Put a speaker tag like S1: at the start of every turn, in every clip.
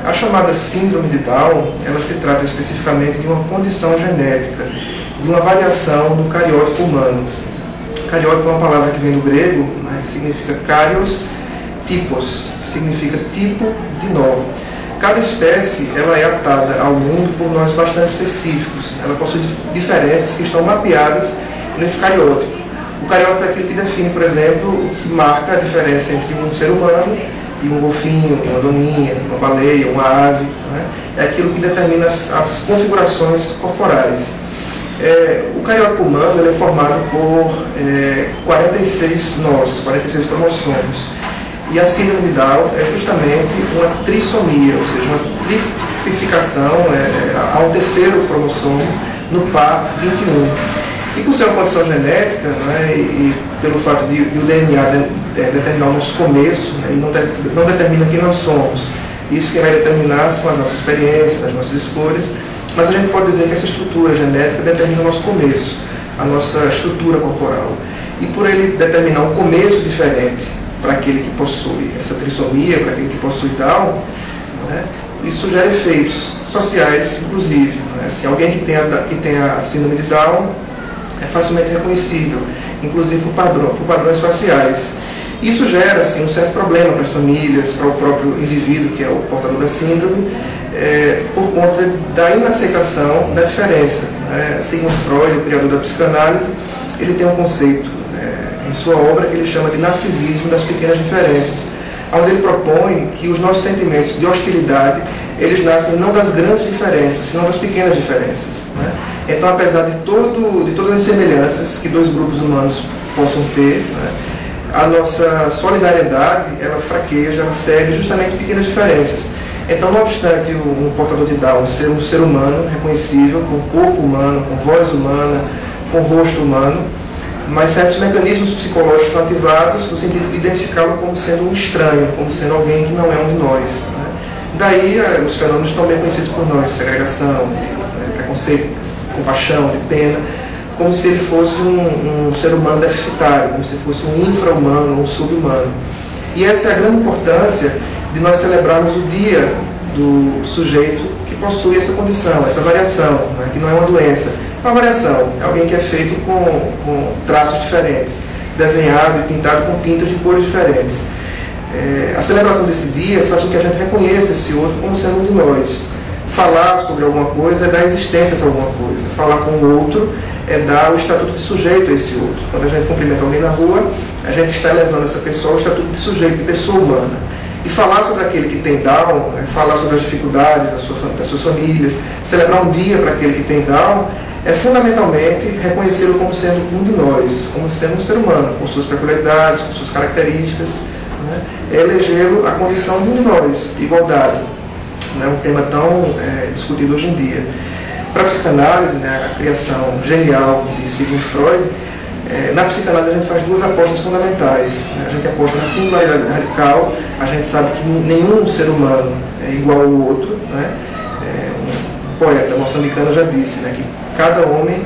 S1: A chamada síndrome de Down, ela se trata especificamente de uma condição genética, de uma variação do cariótipo humano. Cariótipo é uma palavra que vem do grego, né, que significa karios typos, que significa tipo de nó. Cada espécie ela é atada ao mundo por nós bastante específicos. Ela possui diferenças que estão mapeadas nesse cariótipo. O cariótipo é aquilo que define, por exemplo, o que marca a diferença entre um ser humano e um golfinho, uma doninha, uma baleia, uma ave, né? É aquilo que determina as configurações corporais. O cariótipo humano ele é formado por 46 nós, 46 cromossomos. E a síndrome de Down é justamente uma trissomia, ou seja, uma triplificação, há um terceiro cromossomo no par 21. E por ser uma condição genética, né, e pelo fato de o DNA determinar o nosso começo, né, e não determina quem nós somos, isso que vai determinar são as nossas experiências, as nossas escolhas, mas a gente pode dizer que essa estrutura genética determina o nosso começo, a nossa estrutura corporal. E por ele determinar um começo diferente para aquele que possui essa trissomia, para aquele que possui Down, né, isso gera efeitos sociais, inclusive. Né, se alguém que tem a síndrome de Down é facilmente reconhecível, inclusive por padrões faciais. Isso gera assim, um certo problema para as famílias, para o próprio indivíduo que é o portador da síndrome, por conta da inaceitação da diferença. Sigmund Freud, o criador da psicanálise, ele tem um conceito em sua obra que ele chama de narcisismo das pequenas diferenças, onde ele propõe que os nossos sentimentos de hostilidade eles nascem não das grandes diferenças, senão das pequenas diferenças. Né? Então, apesar de todas as semelhanças que dois grupos humanos possam ter, né, a nossa solidariedade, ela fraqueja, ela cede justamente pequenas diferenças. Então, não obstante um portador de Down ser um ser humano reconhecível, com corpo humano, com voz humana, com rosto humano, mas certos mecanismos psicológicos são ativados no sentido de identificá-lo como sendo um estranho, como sendo alguém que não é um de nós. Né? Daí, os fenômenos estão bem conhecidos por nós, de segregação, de preconceito, de compaixão, de pena, como se ele fosse um ser humano deficitário, como se fosse um infra-humano, um sub-humano. E essa é a grande importância de nós celebrarmos o dia do sujeito que possui essa condição, essa variação, né, que não é uma doença, é uma variação, é alguém que é feito com traços diferentes, desenhado e pintado com tintas de cores diferentes. A celebração desse dia faz com que a gente reconheça esse outro como sendo um de nós. Falar sobre alguma coisa é dar existência a alguma coisa. Falar com o outro é dar o estatuto de sujeito a esse outro. Quando a gente cumprimenta alguém na rua, a gente está elevando essa pessoa ao estatuto de sujeito, de pessoa humana. E falar sobre aquele que tem Down, falar sobre as dificuldades das suas famílias, celebrar um dia para aquele que tem Down, é fundamentalmente reconhecê-lo como sendo um de nós, como sendo um ser humano, com suas peculiaridades, com suas características, né? É elegê-lo a condição de um de nós, de igualdade. É um tema tão discutido hoje em dia. Para a psicanálise, né, a criação genial de Sigmund Freud, na psicanálise a gente faz duas apostas fundamentais. Né? A gente aposta na singularidade radical, a gente sabe que nenhum ser humano é igual ao outro. Né? Um poeta moçambicano já disse, né, que cada homem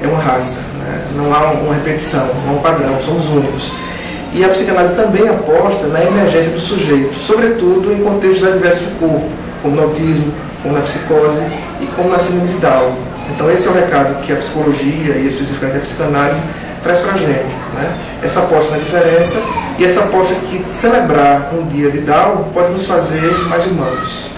S1: é uma raça, né? Não há uma repetição, não há um padrão, somos únicos. E a psicanálise também aposta na emergência do sujeito, sobretudo em contextos adversos do corpo, como no autismo, como na psicose e como na síndrome de Down. Então esse é o recado que a psicologia e especificamente a psicanálise traz para a gente. Né? Essa aposta na diferença e essa aposta que celebrar um dia de Down pode nos fazer mais humanos.